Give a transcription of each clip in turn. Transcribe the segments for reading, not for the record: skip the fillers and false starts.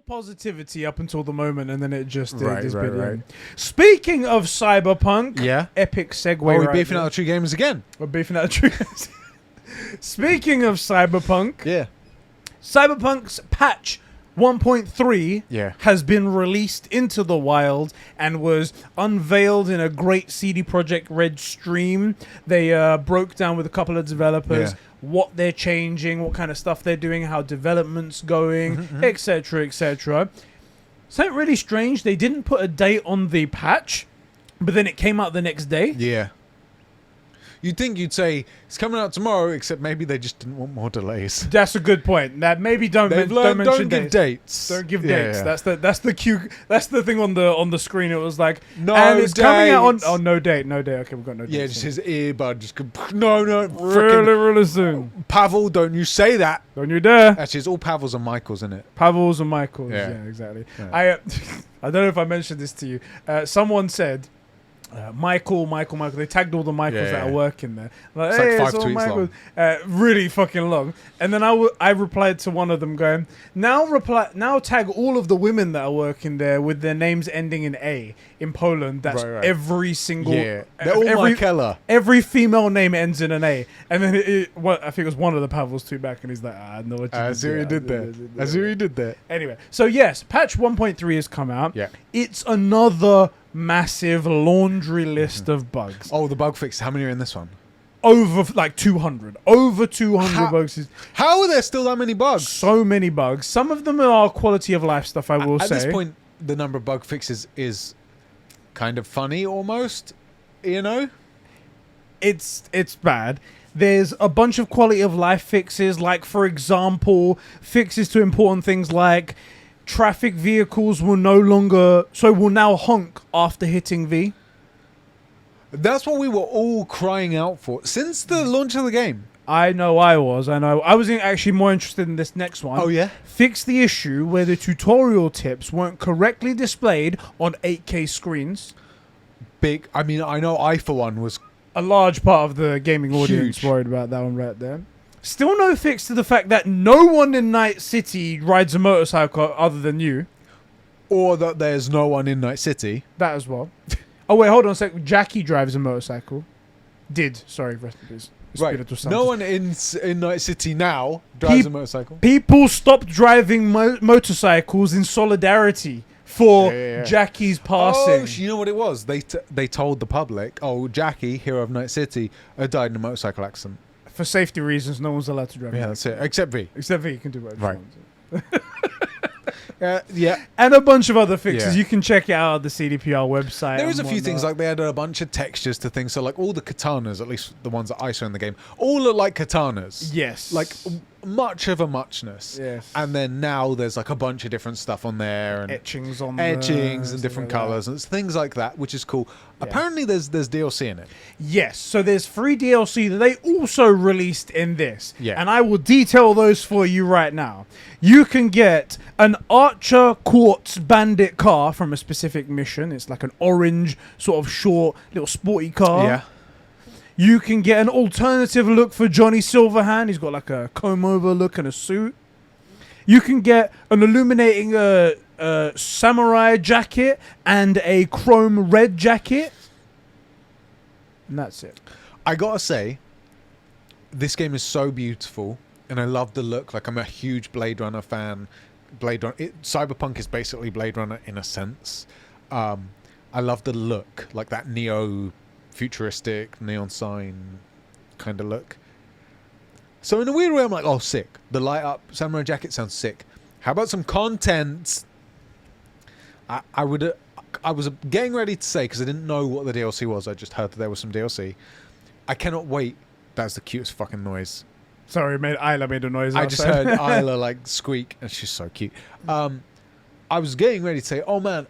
positivity up until the moment, and then it just Right. Speaking of Cyberpunk, Yeah. epic segue. Are we right beefing there. out True Gamers again? We're beefing out True Gamers. Speaking of Cyberpunk, Yeah. Cyberpunk's patch 1.3 Yeah. has been released into the wild and was unveiled in a great CD Projekt Red stream. They broke down with a couple of developers what they're changing, what kind of stuff they're doing, how development's going, etc., etc. Something really strange, they didn't put a date on the patch, but then it came out the next day. Yeah. You'd think you'd say it's coming out tomorrow, except maybe they just didn't want more delays. That's a good point. That maybe don't They've don't learned, mention don't give dates. Don't give Yeah, dates. yeah. That's the cue. That's the thing on the screen. It was like No and it's coming out on. dates. Oh, no date. Okay, we've got no date. Yeah, just his earbud just go, no, really, frickin' really soon. Pavel, don't you say that. Don't you dare. Actually, it's all Pavels and Michaels, isn't it? Pavels and Michaels. Yeah. Yeah, exactly. Yeah. I don't know if I mentioned this to you. Someone said. Michael. They tagged all the Michaels that are working there. Like, It's hey, like 5 it's all tweets Michaels. Really fucking long. And then I replied to one of them going, now tag all of the women that are working there with their names ending in A in Poland. That's Right. every single. Yeah. They're all Michaela. Every female name ends in an A. And then I think it was one of the Pavels tweet back and he's like, I know what you I see what you did there. I see what you did there. Anyway, so yes, patch 1.3 has come out. Yeah. It's another massive laundry list of bugs. Oh, the bug fix. How many are in this one? Over like 200. Over 200 bugs. How are there still that many bugs? So many bugs. Some of them are quality of life stuff, I will say. At this point, the number of bug fixes is kind of funny almost, you know? It's bad. There's a bunch of quality of life fixes, like, for example, fixes to important things like traffic vehicles will now honk after hitting V. That's what we were all crying out for since the launch of the game. I know I was actually more interested in this next one. Oh, yeah? Fix the issue where the tutorial tips weren't correctly displayed on 8K screens. Big. I mean, I know I, for one, was... A large part of the gaming audience Huge. worried about that one right there. Still no fix to the fact that no one in Night City rides a motorcycle other than you. Or that there's no one in Night City. That as well. Oh, wait, hold on a sec. Jackie drives a motorcycle. Sorry, rest in peace. Right. Espírito Santo. No one in Night City now drives a motorcycle. People stopped driving motorcycles in solidarity for Yeah. Jackie's passing. Oh, you know what it was? They told the public, oh, Jackie, hero of Night City, died in a motorcycle accident. For safety reasons, no one's allowed to drive. Yeah, that's it. Except V. Except V, you can do whatever Right. you want. Yeah. And a bunch of other fixes. Yeah. You can check it out at the CDPR website. There is a and few things, whatnot. like they added a bunch of textures to things. So like all the katanas, at least the ones that I saw in the game, all look like katanas. Yes. Like much of a muchness. Yes. And then now there's like a bunch of different stuff on there and etchings on etchings and stuff different like that. colours and things like that, which is cool. Yeah. Apparently there's DLC in it. Yes, so there's free DLC that they also released in this. Yeah. And I will detail those for you right now. You can get an Archer Quartz Bandit car from a specific mission. It's like an orange, sort of short, little sporty car. Yeah. You can get an alternative look for Johnny Silverhand. He's got like a comb-over look and a suit. You can get an illuminating samurai jacket and a chrome red jacket. And that's it. I gotta say, this game is so beautiful, and I love the look. Like, I'm a huge Blade Runner fan. Cyberpunk is basically Blade Runner in a sense. I love the look, like that neo-futuristic neon sign kind of look. So in a weird way, I'm like, oh, sick. The light up samurai jacket sounds sick. How about some content? I was getting ready to say, because I didn't know what the DLC was. I just heard that there was some DLC. I cannot wait. That's the cutest fucking noise. Sorry, Isla made a noise I just outside. heard Isla like squeak, and she's so cute. I was getting ready to say, oh man,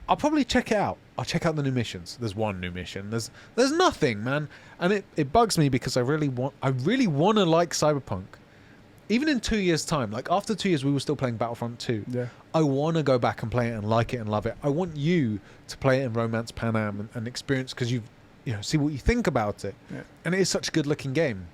I'll probably check it out. I'll check out the new missions. There's one new mission. There's nothing, man. And it bugs me because I really want to like Cyberpunk. Even in 2 years' time, like after 2 years we were still playing Battlefront 2. Yeah. I want to go back and play it and like it and love it. I want you to play it in Romance Pan Am and experience, because you see what you think about it. Yeah. And it is such a good looking game.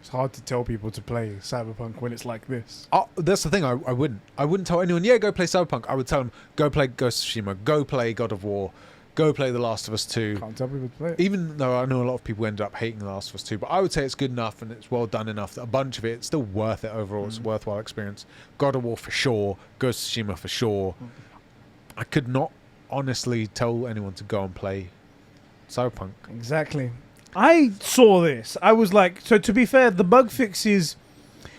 It's hard to tell people to play Cyberpunk when it's like this. That's the thing. I wouldn't tell anyone. Yeah, go play Cyberpunk. I would tell them go play Ghost of Tsushima. Go play God of War. Go play The Last of Us 2. Can't tell people to play it. Even though I know a lot of people ended up hating The Last of Us 2, but I would say it's good enough and it's well done enough that a bunch of it's still worth it overall. It's a worthwhile experience. God of War for sure. Ghost of Tsushima for sure. I could not honestly tell anyone to go and play Cyberpunk. Exactly. I saw this. I was like, so to be fair, the bug fixes,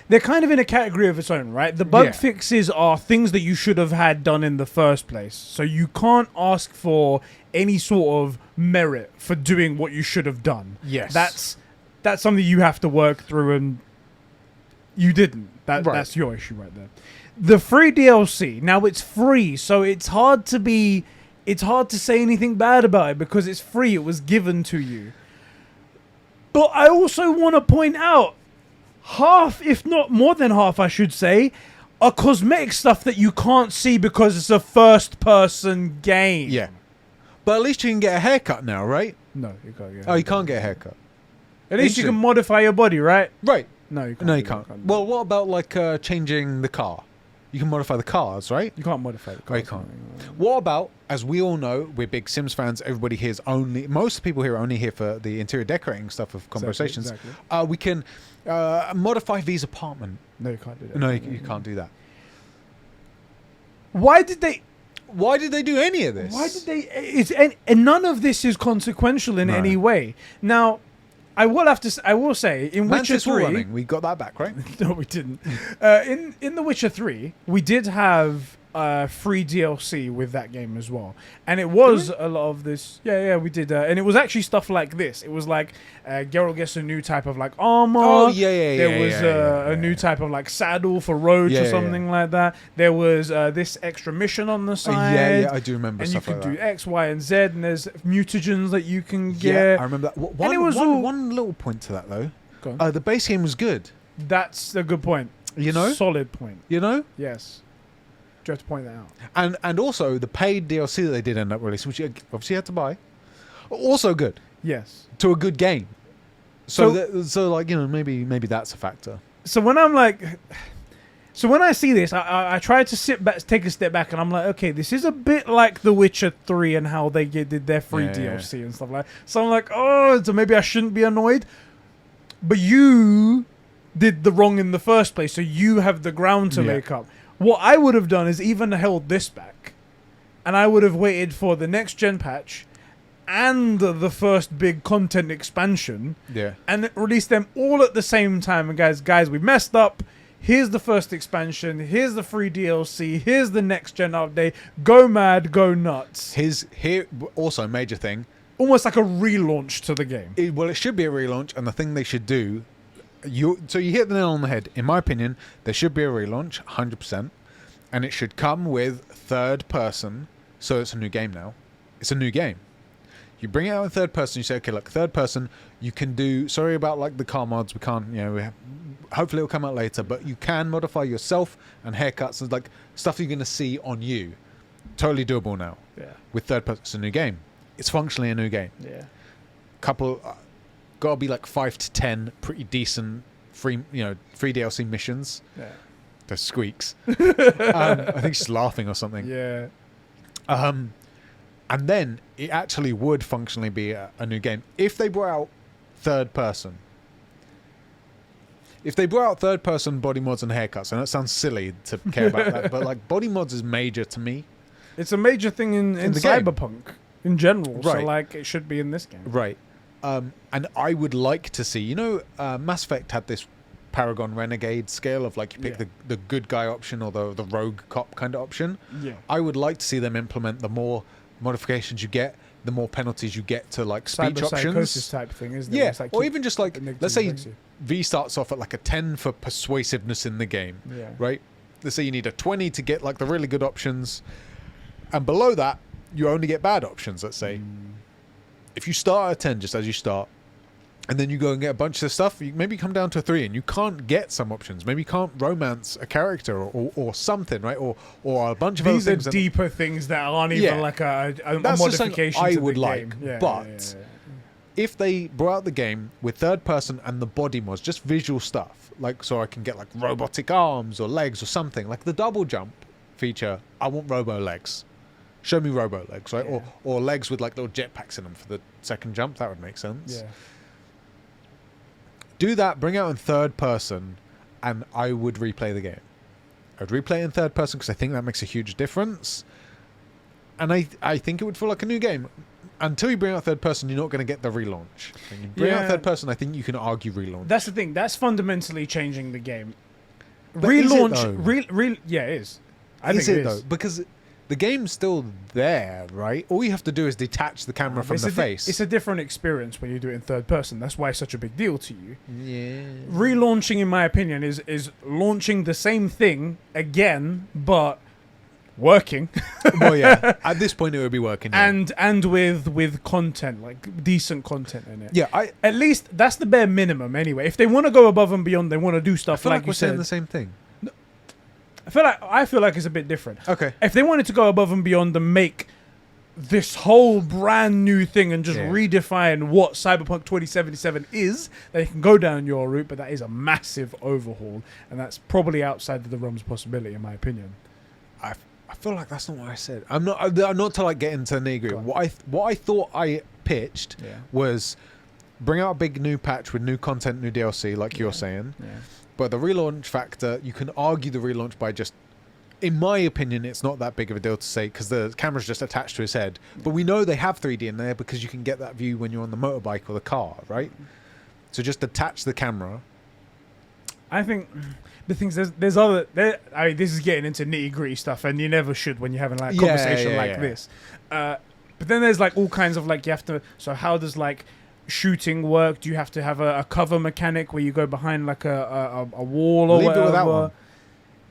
they're kind of in a category of its own, right? The bug fixes are things that you should have had done in the first place. So you can't ask for any sort of merit for doing what you should have done. Yes. That's something you have to work through, and you didn't. That's your issue right there. The free DLC, now it's free, so it's hard to say anything bad about it because it's free. It was given to you. But I also want to point out half, if not more than half, I should say, are cosmetic stuff that you can't see because it's a first-person game. Yeah. But at least you can get a haircut now, right? No, you can't get a Oh, you can't get a haircut. At least you can modify your body, right? Right. No, you can't. No, you can't. Well, what about like changing the car? You can modify the cars, right? You can't modify the car. Oh, you can't. What about, as we all know, we're big Sims fans. Everybody here is most people here are only here for the interior decorating stuff of conversations. Exactly. We can modify V's apartment. No, you can't do that. No, you can't do that. Why did they do any of this? Why did they? And none of this is consequential in any way. Now, I will say in Witcher 3, we got that back, right? No, we didn't. In The Witcher 3, we did have free DLC with that game as well, and it was a lot of this. Yeah, we did, and it was actually stuff like this. It was like Geralt gets a new type of like armor. Oh yeah. There was a new type of like saddle for Roach or something like that. There was this extra mission on the side. Yeah, I do remember. And stuff you can like do X, Y, and Z, and there's mutagens that you can get. Yeah, I remember that. One little point to that though. Go on. The base game was good. That's a good point. You know, solid point. You know, yes. You have to point that out. And also the paid DLC that they did end up releasing, which you obviously had to buy, also good. Yes. To a good game. So like, you know, maybe that's a factor. So when I see this, I try to take a step back, and I'm like, okay, this is a bit like The Witcher 3 and how they did their free DLC and stuff like that. So I'm like, oh, so maybe I shouldn't be annoyed. But you did the wrong in the first place, so you have the ground to make up. What I would have done is even held this back, and I would have waited for the next gen patch and the first big content expansion, and released them all at the same time. And guys, we messed up. Here's the first expansion. Here's the free DLC. Here's the next gen update. Go mad, go nuts. Here also a major thing. Almost like a relaunch to the game. It should be a relaunch, and the thing they should do. So you hit the nail on the head. In my opinion, there should be a relaunch, 100%, and it should come with third person. So it's a new game now. It's a new game. You bring it out in third person. You say, okay, look, third person. You can do. Sorry about like the car mods. We can't. You know, hopefully it'll come out later. But you can modify yourself and haircuts and like stuff you're going to see on you. Totally doable now. Yeah. With third person, it's a new game. It's functionally a new game. Yeah. Couple. Gotta be like 5 to 10 pretty decent free DLC missions. Yeah. The squeaks. I think she's laughing or something. Yeah. And then it actually would functionally be a new game if they brought out third person. If they brought out third person body mods and haircuts, and that sounds silly to care about that, but like body mods is major to me. It's a major thing in Cyberpunk in general. Right. So like it should be in this game. Right. And I would like to see, Mass Effect had this Paragon Renegade scale of like you pick the good guy option or the rogue cop kind of option. Yeah. I would like to see them implement the more modifications you get, the more penalties you get to like speech options. Psychosis type thing, isn't it? Yeah. Like or even just like, let's say V starts off at like a 10 for persuasiveness in the game. Yeah. Right? Let's say you need a 20 to get like the really good options. And below that, you only get bad options, let's say. If you start at 10 just as you start, and then you go and get a bunch of stuff, you maybe come down to 3 and you can't get some options. Maybe you can't romance a character or something, right? Or a bunch of other things. These are deeper things that aren't even like a that's modification I to would the like. game. But if they brought out the game with third person and the body mods, just visual stuff, like so I can get like robotic arms or legs or something, like the double jump feature. I want robo legs. Show me robo legs, right? Yeah. Or legs with like little jetpacks in them for the second jump. That would make sense. Yeah. Do that, bring out in third person, and I would replay the game. I would replay it in third person because I think that makes a huge difference. And I think it would feel like a new game. Until you bring out third person, you're not going to get the relaunch. When you bring out third person, I think you can argue relaunch. That's the thing. That's fundamentally changing the game. But is it Relaunch. Yeah, it is. I think it is. though? Because the game's still there, right? All you have to do is detach the camera from the face. It's a different experience when you do it in third person. That's why it's such a big deal to you. Yeah. Relaunching, in my opinion, is launching the same thing again, but working. Well, yeah. At this point, it would be working. Yeah. and with content, like decent content in it. Yeah, At least that's the bare minimum anyway. If they want to go above and beyond, they want to do I stuff feel like like you we're saying said. the same thing. I feel like it's a bit different. Okay. If they wanted to go above and beyond and make this whole brand new thing and just Yeah. redefine what Cyberpunk 2077 is, they can go down your route, but that is a massive overhaul, and that's probably outside of the realm's possibility, in my opinion. I feel like that's not what I said. I'm not to like get into nitty-gritty. Go on. What I thought I pitched Yeah. was bring out a big new patch with new content, new DLC, like you're saying. Yeah. But the relaunch factor, you can argue the relaunch by just, in my opinion, it's not that big of a deal to say because the camera's just attached to his head. But we know they have 3D in there because you can get that view when you're on the motorbike or the car, right? So just attach the camera. I think the things there's other. I mean, this is getting into nitty gritty stuff, and you never should when you're having like a conversation this. But then there's like all kinds of like you have to. So how does like shooting work? Do you have to have a cover mechanic where you go behind like a wall or Leave it whatever? with that one.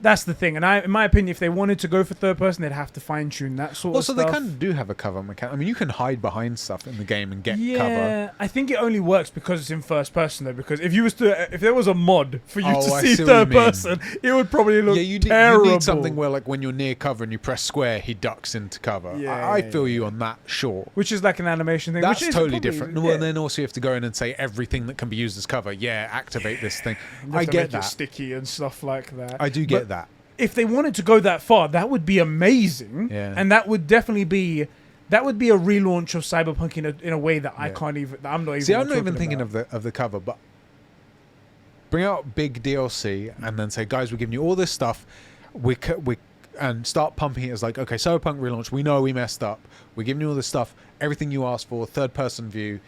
That's the thing, and in my opinion, if they wanted to go for third person, they'd have to fine tune that sort Also, of stuff. they kind of do have a cover mechanic. I mean, you can hide behind stuff in the game and get cover. Yeah, I think it only works because it's in first person though. Because if there was a mod for you to I see see what third you mean. person, it would probably look Yeah, you terrible. need something where, like, when you're near cover and you press square, he ducks into cover. Yeah, I feel you on that, sure. Which is like an animation thing. That's which is totally probably- different. Yeah. Well, and then also you have to go in and say everything that can be used as cover. Yeah, activate this thing. You have I to get make it that. sticky and stuff like that. I do But get that. if they wanted to go that far, that would be amazing. Yeah. And that would definitely be a relaunch of Cyberpunk in a way that I Yeah. can't even. That I'm not even. See, I'm not even talking thinking about. of the cover, but bring out big DLC and then say, guys, we're giving you all this stuff. And start pumping it as like, okay, Cyberpunk relaunch. We know we messed up. We're giving you all this stuff. Everything you asked for, third person view.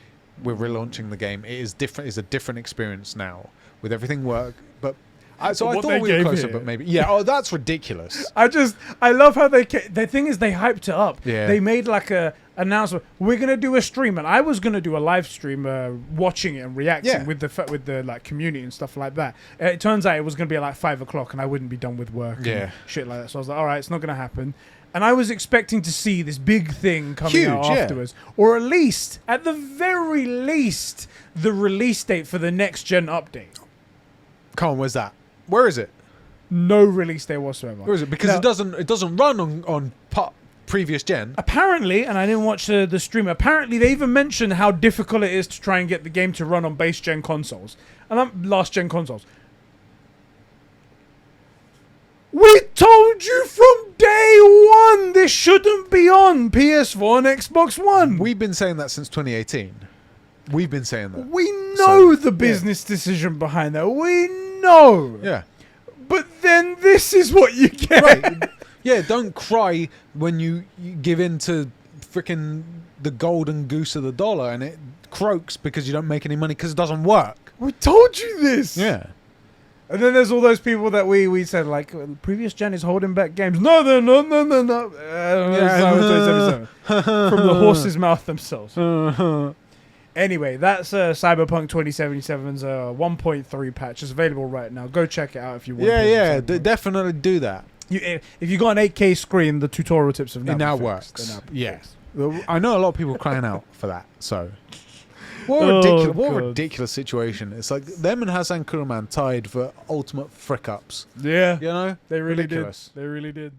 We're relaunching the game. It is different. It's a different experience now with everything work. But so I what thought they we were gave closer, here. but maybe yeah. Oh, that's ridiculous. I love how the thing is they hyped it up. Yeah. They made like a announcement. We're gonna do a stream, and I was gonna do a live stream, watching it and reacting Yeah. with the like community and stuff like that. It turns out it was gonna be at like 5 o'clock, and I wouldn't be done with work. Yeah. And shit like that. So I was like, all right, it's not gonna happen. And I was expecting to see this big thing coming out Huge, yeah. afterwards, or at least, at the very least, the release date for the next gen update. Come on, where's that? Where is it? No release date whatsoever. Where is it? Because Now- it doesn't run on previous gen. Apparently, and I didn't watch the stream, apparently they even mentioned how difficult it is to try and get the game to run on base gen consoles. And last gen consoles. We told you from day one this shouldn't be on PS4 and Xbox One. We've been saying that since 2018. We've been saying that. We know So, the business decision behind that. We know. Yeah. But then this is what you get. Right. Yeah, don't cry when you give in to freaking the golden goose of the dollar and it croaks because you don't make any money because it doesn't work. We told you this. Yeah. And then there's all those people that we said, like, previous gen is holding back games. No, they're not. No. Yeah. From the horse's mouth themselves. Anyway, that's Cyberpunk 2077's 1.3 patch. It's available right now. Go check it out if you want. Yeah, definitely do that. If you got an 8K screen, the tutorial tips have now It now been works. fixed. They're now been Yeah. fixed. I know a lot of people crying out for that, so... What Oh, a God. ridiculous situation. It's like them and Hasan Kuruman tied for ultimate frick-ups. Yeah, You know? they really Ridiculous. did. They really did.